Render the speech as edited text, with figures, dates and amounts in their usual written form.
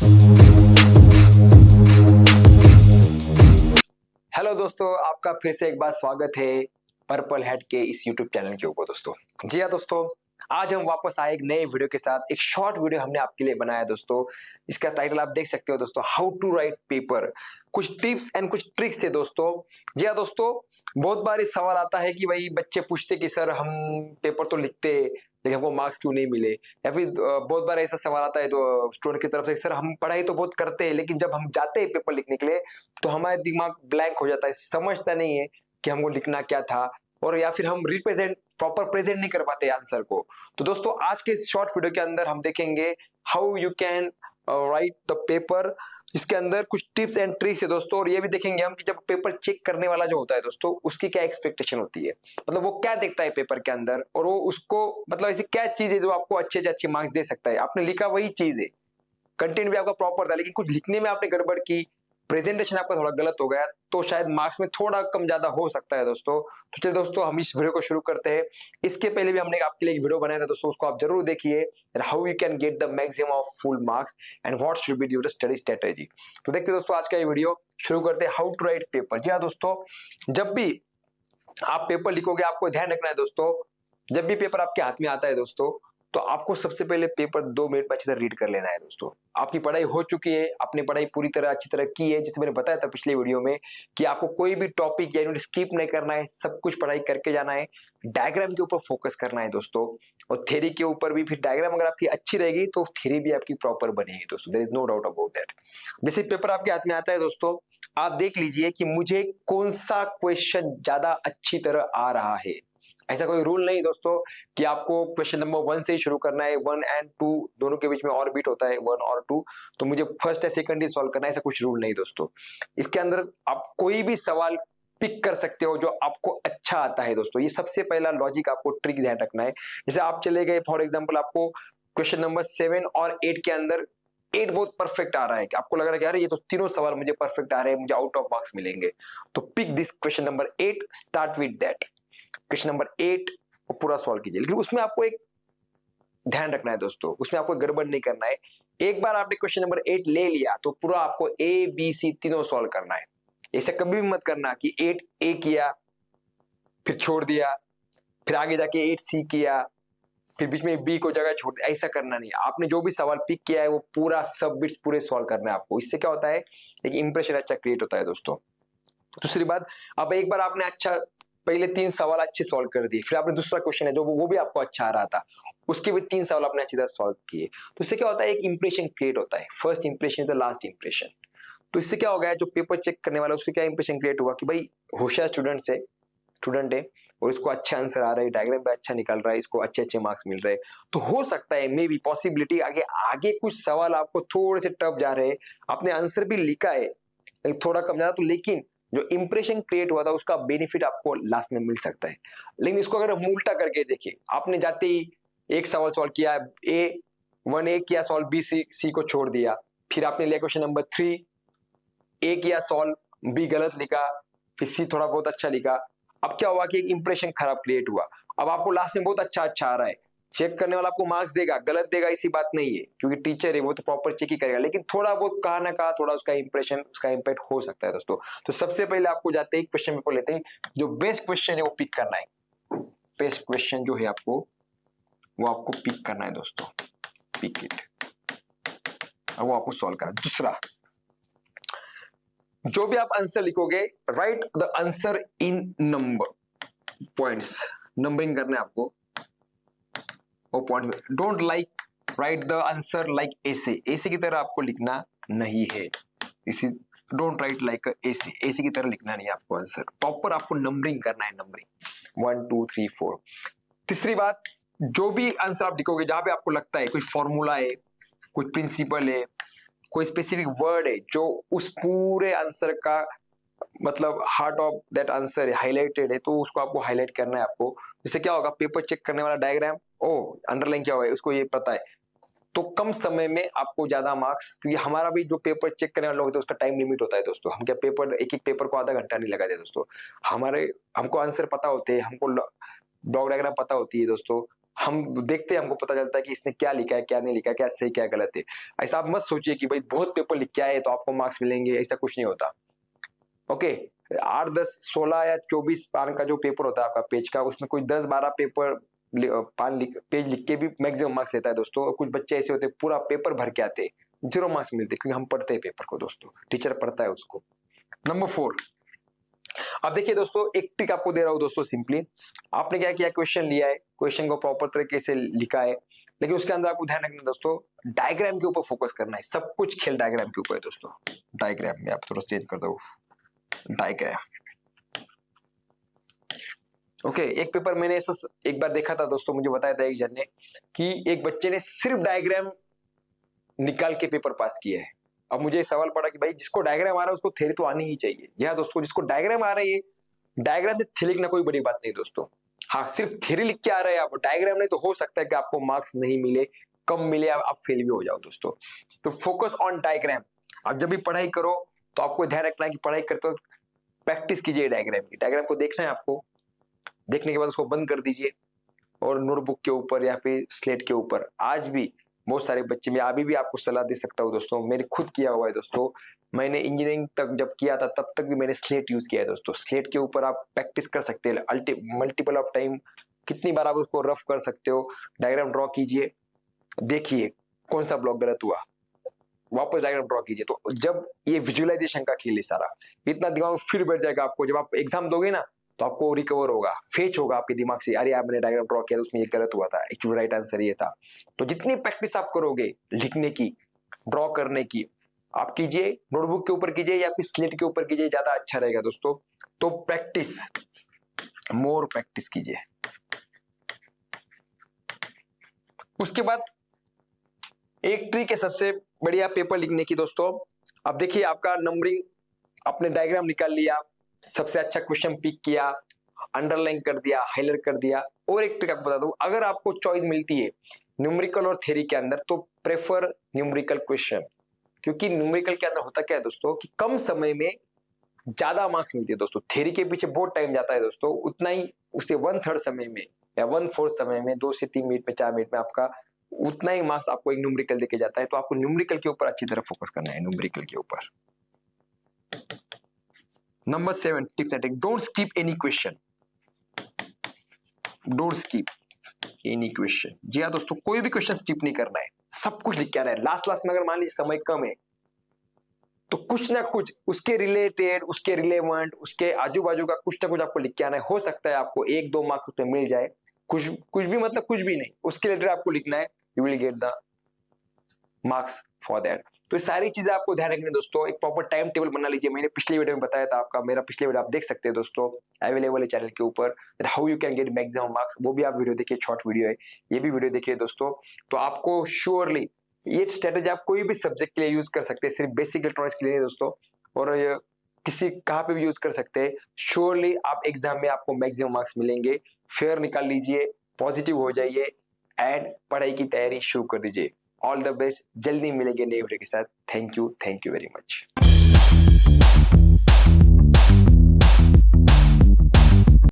Hello दोस्तों, आपका फिर से एक बार स्वागत है पर्पल हेड के इस यूट्यूब चैनल के ऊपर। दोस्तों जी हाँ दोस्तों, आज हम वापस आए एक नए वीडियो के साथ। एक शॉर्ट वीडियो हमने आपके लिए बनाया है दोस्तों। इसका टाइटल आप देख सकते हो दोस्तों, हाउ टू राइट पेपर। कुछ टिप्स एंड कुछ ट्रिक्स है दोस्तों। जी हाँ दोस्तों, बहुत बार इस सवाल आता है कि भाई बच्चे पूछते कि सर हम पेपर तो लिखते लेकिन हमको मार्क्स क्यों नहीं मिले, या फिर बहुत बार ऐसा सवाल आता है तो स्टूडेंट की तरफ से, सर हम पढ़ाई तो बहुत करते हैं लेकिन जब हम जाते हैं पेपर लिखने के लिए तो हमारा दिमाग ब्लैंक हो जाता है, समझता नहीं है कि हमको लिखना क्या था, और या फिर हम रिप्रेजेंट प्रॉपर प्रेजेंट नहीं कर पाते आंसर को। तो दोस्तों आज के इस शॉर्ट वीडियो के अंदर हम देखेंगे how you can write the paper. इसके अंदर कुछ टिप्स एंड ट्रिक्स है दोस्तों, और ये भी देखेंगे हम कि जब पेपर चेक करने वाला जो होता है दोस्तों उसकी क्या एक्सपेक्टेशन होती है, मतलब वो क्या देखता है पेपर के अंदर, और वो उसको मतलब ऐसी क्या चीज है जो आपको अच्छे से अच्छे मार्क्स दे सकता है। आपने लिखा वही चीज है, कंटेंट भी आपका प्रॉपर था लेकिन कुछ लिखने में आपने गड़बड़ की, प्रेजेंटेशन आपका थोड़ा गलत हो गया, तो शायद मार्क्स में थोड़ा कम ज्यादा हो सकता है दोस्तों। तो चलिए दोस्तों हम इस वीडियो को शुरू करते हैं। इसके पहले भी हमने आपके लिए एक वीडियो बनाया था दोस्तों, उसको आप जरूर देखिए, how you can get the maximum of full marks and what should be your study strategy. तो देखते हैं दोस्तों आज का ये वीडियो, शुरू करते हैं हाउ टू राइट पेपर। जी हाँ दोस्तों, जब भी आप पेपर लिखोगे आपको ध्यान रखना है दोस्तों, जब भी पेपर आपके हाथ में आता है दोस्तों तो आपको सबसे पहले पेपर 2 मिनट में अच्छे से रीड कर लेना है दोस्तों। आपकी पढ़ाई हो चुकी है, आपने पढ़ाई पूरी तरह अच्छी तरह की है, जैसे मैंने बताया था पिछले वीडियो में कि आपको कोई भी टॉपिक या यूनिट स्किप नहीं करना है, सब कुछ पढ़ाई करके जाना है। डायग्राम के ऊपर फोकस करना है दोस्तों, और थ्योरी के ऊपर भी। फिर डायग्राम अगर आपकी अच्छी रहेगी तो थ्योरी भी आपकी प्रॉपर बनेगी दोस्तों, there is no doubt about that. जैसे पेपर आपके हाथ में आता है दोस्तों, आप देख लीजिए कि मुझे कौन सा क्वेश्चन ज्यादा अच्छी तरह आ रहा है। ऐसा कोई रूल नहीं दोस्तों कि आपको क्वेश्चन नंबर 1 से ही शुरू करना है, 1 एंड 2 दोनों के बीच में और बीट होता है 1 और 2, तो मुझे फर्स्ट या सेकंड ही सॉल्व करना है, ऐसा कुछ रूल नहीं दोस्तों। इसके अंदर आप कोई भी सवाल पिक कर सकते हो जो आपको अच्छा आता है दोस्तों। ये सबसे पहला लॉजिक आपको ट्रिक ध्यान रखना है। जैसे आप चले गए फॉर एग्जाम्पल, आपको क्वेश्चन नंबर 7 और 8 के अंदर 8 बहुत परफेक्ट आ रहा है कि आपको लग रहा है कि अरे ये तो तीनों सवाल मुझे परफेक्ट आ रहे हैं, मुझे आउट ऑफ मार्क्स मिलेंगे, तो pick this question number 8, start with that. Question number 8 को पूरा सॉल्व कीजिए, लेकिन उसमें आपको एक ध्यान रखना है दोस्तों, उसमें आपको गड़बड़ नहीं करना है। एक बार आपने क्वेश्चन नंबर 8 ले लिया तो पूरा आपको ए बी सी तीनों सॉल्व करना है। ऐसा कभी भी मत करना कि 8 ए किया फिर छोड़ दिया, फिर आगे जाके 8 सी किया, फिर बीच में बी को जगह छोड़ दिया, ऐसा करना नहीं है। आपने जो भी सवाल पिक किया है वो पूरा सब बिट्स पूरे सॉल्व करना है आपको। इससे क्या होता है, एक इंप्रेशन अच्छा क्रिएट होता है दोस्तों। दूसरी बात, अब एक बार आपने अच्छा पहले 3 सवाल अच्छे सॉल्व कर दिए, फिर आपने दूसरा क्वेश्चन है जो वो भी आपको अच्छा आ रहा था, उसके भी 3 सवाल आपने अच्छी तरह सॉल्व किए, तो इससे क्या होता है, एक इंप्रेशन क्रिएट होता है। First impression is the last impression. तो इससे क्या हो गया, जो पेपर चेक करने वाला उसको क्या इंप्रेशन क्रिएट हुआ कि भाई होशियार स्टूडेंट है और इसको अच्छे आंसर आ रहे हैं, डायग्राम भी अच्छा निकल रहा है, इसको अच्छे अच्छे मार्क्स मिल रहे हैं। तो हो सकता है मे बी पॉसिबिलिटी आगे आगे कुछ सवाल आपको थोड़े से टफ जा रहे हैं, आपने आंसर भी लिखा है थोड़ा कम ज्यादा, तो लेकिन जो इंप्रेशन क्रिएट हुआ था उसका बेनिफिट आपको लास्ट में मिल सकता है। लेकिन इसको अगर हम उल्टा करके देखें, आपने जाते ही एक सवाल सॉल्व किया, ए 1 किया सॉल्व, बी सी को छोड़ दिया, फिर आपने लिया क्वेश्चन नंबर 3, ए किया सॉल्व, बी गलत लिखा, फिर सी थोड़ा बहुत अच्छा लिखा। अब क्या हुआ कि एक इंप्रेशन खराब क्रिएट हुआ। अब आपको लास्ट में बहुत अच्छा अच्छा आ रहा है, चेक करने वाला आपको मार्क्स देगा, गलत देगा ऐसी बात नहीं है, क्योंकि टीचर है वो तो प्रॉपर चेक ही करेगा, लेकिन थोड़ा बहुत कहा ना कहा थोड़ा उसका इंप्रेशन उसका इम्पैक्ट हो सकता है दोस्तों। तो सबसे पहले आपको जाते ही क्वेश्चन पेपर लेते हैं, जो बेस्ट क्वेश्चन है वो पिक करना है। बेस्ट क्वेश्चन जो है आपको वो आपको पिक करना है दोस्तों, पिक इट, और वो आपको सॉल्व करना है। दूसरा, जो भी आप आंसर लिखोगे, right the answer in number points, numbering करना है आपको वो point. Don't like right the answer like ऐसे की तरह आपको लिखना नहीं है। इसी डोंट राइट लाइक ऐसे की तरह लिखना नहीं है आपको आंसर, प्रॉपर आपको नंबरिंग करना है, नंबरिंग 1 2 3 4। तीसरी बात, जो भी आंसर आप लिखोगे जहां पे आपको लगता है कुछ फॉर्मूला है, कुछ प्रिंसिपल है, कोई स्पेसिफिक वर्ड है जो उस पूरे आंसर का मतलब हार्ट ऑफ दैट आंसर है, हाईलाइटेड है, तो उसको आपको हाईलाइट करना है आपको। जिससे क्या होगा, पेपर चेक करने वाला डायग्राम ओ अंडरलाइन क्या हुआ है उसको ये पता है, तो कम समय में आपको ज्यादा मार्क्स, क्योंकि हमारा भी जो पेपर चेक करने वाले लोग होते हैं उसका टाइम लिमिट होता है दोस्तों। हम क्या पेपर एक पेपर को आधा घंटा नहीं लगाते दोस्तों, हमको आंसर पता होते हैं, हमको ब्लॉक डायग्राम पता होती है दोस्तों, हम देखते हैं, हमको पता चलता है कि इसने क्या लिखा है, क्या नहीं लिखा है, क्या सही क्या गलत है। ऐसा आप मत सोचिए कि भाई बहुत पेपर लिख के आए तो आपको मार्क्स मिलेंगे, ऐसा कुछ नहीं होता। ओके, 8, 10, 16 या 24 पान का जो पेपर होता है आपका पेज का, उसमें कोई 10, 12 पेपर पेज लिख के भी मैक्सिमम मार्क्स लेता है दोस्तों। और कुछ बच्चे ऐसे होते हैं पूरा पेपर भर के आते हैं, 0 मार्क्स मिलते, क्योंकि हम पढ़ते हैं पेपर को दोस्तों, टीचर पढ़ता है उसको। नंबर 4, अब देखिए दोस्तों, एक ट्रिक आपको दे रहा हूं दोस्तों। सिंपली आपने क्या किया, क्वेश्चन लिया है, क्वेश्चन को प्रॉपर तरीके से लिखा है, लेकिन उसके अंदर आपको ध्यान रखना दोस्तों, डायग्राम के ऊपर फोकस करना है। सब कुछ खेल डायग्राम के ऊपर है दोस्तों। डायग्राम में आप थोड़ा चेंज कर दो, डायग्राम। ओके, एक पेपर मैंने ऐसा एक बार देखा था दोस्तों, मुझे बताया था एक जन ने कि एक बच्चे ने सिर्फ डायग्राम निकाल के पेपर पास किया है। अब मुझे सवाल पड़ा कि भाई जिसको डायग्राम आ रहा है उसको थ्योरी तो आनी ही चाहिए। यहाँ दोस्तों, जिसको डायग्राम आ रही है, डायग्राम से थ्योरी लिखना कोई बड़ी बात नहीं दोस्तों। हाँ, सिर्फ थ्योरी लिख के आ रहे हैं आप, डायग्राम नहीं, तो हो सकता है कि आपको मार्क्स नहीं मिले, कम मिले, आप फेल भी हो जाओ दोस्तों। तो फोकस ऑन डायग्राम। आप जब भी पढ़ाई करो तो आपको ध्यान रखना है कि पढ़ाई करते वक्त प्रैक्टिस कीजिए डायग्राम की। डायग्राम को देखना है आपको, देखने के बाद उसको बंद कर दीजिए और नोटबुक के ऊपर या फिर स्लेट के ऊपर। आज भी बहुत सारे बच्चे, मैं अभी भी आपको सलाह दे सकता हूँ दोस्तों, मेरे खुद किया हुआ है दोस्तों। मैंने इंजीनियरिंग तक जब किया था तब तक भी मैंने स्लेट यूज किया है दोस्तों। स्लेट के ऊपर आप प्रैक्टिस कर सकते हैं मल्टीपल ऑफ टाइम, कितनी बार आप उसको रफ कर सकते हो। डायग्राम ड्रॉ कीजिए, देखिए कौन सा ब्लॉक गलत हुआ, वापस डायग्राम ड्रॉ कीजिए। तो जब ये विजुअलाइजेशन का खेल है सारा, इतना दिमाग में फिर बैठ जाएगा आपको। जब आप एग्जाम दोगे ना तो आपको रिकवर होगा, फेच होगा आपके दिमाग से, अरे यार मैंने डायग्राम ड्रॉ किया तो उसमें ये गलत हुआ था, एक्चुअली राइट आंसर ये था। तो जितनी प्रैक्टिस आप करोगे लिखने की, ड्रॉ करने की, आप कीजिए, नोटबुक के ऊपर कीजिए या फिर स्लेट के ऊपर कीजिए, ज्यादा अच्छा रहेगा दोस्तों। तो प्रैक्टिस, मोर प्रैक्टिस कीजिए। उसके बाद एक ट्रिक है सबसे बढ़िया पेपर लिखने की दोस्तों। अब देखिए, आपका नंबरिंग, आपने डायग्राम निकाल लिया, सबसे अच्छा क्वेश्चन पिक किया, अंडरलाइन कर दिया, हाईलाइट कर दिया। और एक ट्रिक आपको बता दूं, अगर आपको चॉइस मिलती है न्यूमेरिकल और थ्योरी के अंदर, तो प्रेफर न्यूमेरिकल क्वेश्चन। क्योंकि न्यूमेरिकल के अंदर होता क्या है दोस्तों कि कम समय में ज्यादा मार्क्स मिलते हैं दोस्तों। थ्योरी के पीछे बहुत टाइम जाता है दोस्तों, उतना ही उससे 1/3 समय में या 1/4 समय में, 2 से 3 मिनट में, 4 मिनट में आपका उतना ही मार्क्स आपको एक न्यूमेरिकल देके जाता है। तो आपको न्यूमेरिकल के ऊपर अच्छी तरह फोकस करना है, न्यूमेरिकल के ऊपर। Number 7 tips and trick, don't skip any question. Don't skip any question. जी हाँ दोस्तों, कोई भी क्वेश्चन स्किप नहीं करना है, सब कुछ लिख के आना है। लास्ट में अगर मान लीजिए समय कम है तो कुछ ना कुछ उसके रिलेटेड, उसके रिलेवेंट, उसके आजू बाजू का कुछ ना कुछ आपको लिख के आना है। हो सकता है आपको 1-2 मार्क्स उसमें मिल जाए, कुछ भी मतलब कुछ भी नहीं, उसके रिलेटेड आपको लिखना है, you will get the marks for that. तो ये सारी चीजें आपको ध्यान रखनी है दोस्तों। एक प्रॉपर टाइम टेबल बना लीजिए। मैंने पिछले वीडियो में बताया था आपका, मेरा पिछले वीडियो आप देख सकते हैं दोस्तों, अवेलेबल है चैनल के ऊपर, how you can get maximum marks. वो भी आप वीडियो देखिए, शॉर्ट वीडियो है, ये भी वीडियो देखिए दोस्तों। तो आपको श्योरली ये स्ट्रेटेजी आप कोई भी सब्जेक्ट के लिए यूज कर सकते हैं, सिर्फ बेसिक इलेक्ट्रॉनिक्स के लिए दोस्तों, और किसी कहाँ पे भी यूज कर सकते हैं। श्योरली आप एग्जाम में आपको मैक्सिमम मार्क्स मिलेंगे। फेयर निकाल लीजिए, पॉजिटिव हो जाइए एंड पढ़ाई की तैयारी शुरू कर दीजिए। ऑल द बेस्ट, जल्दी मिलेंगे नए वीडियो के साथ। Thank you very much.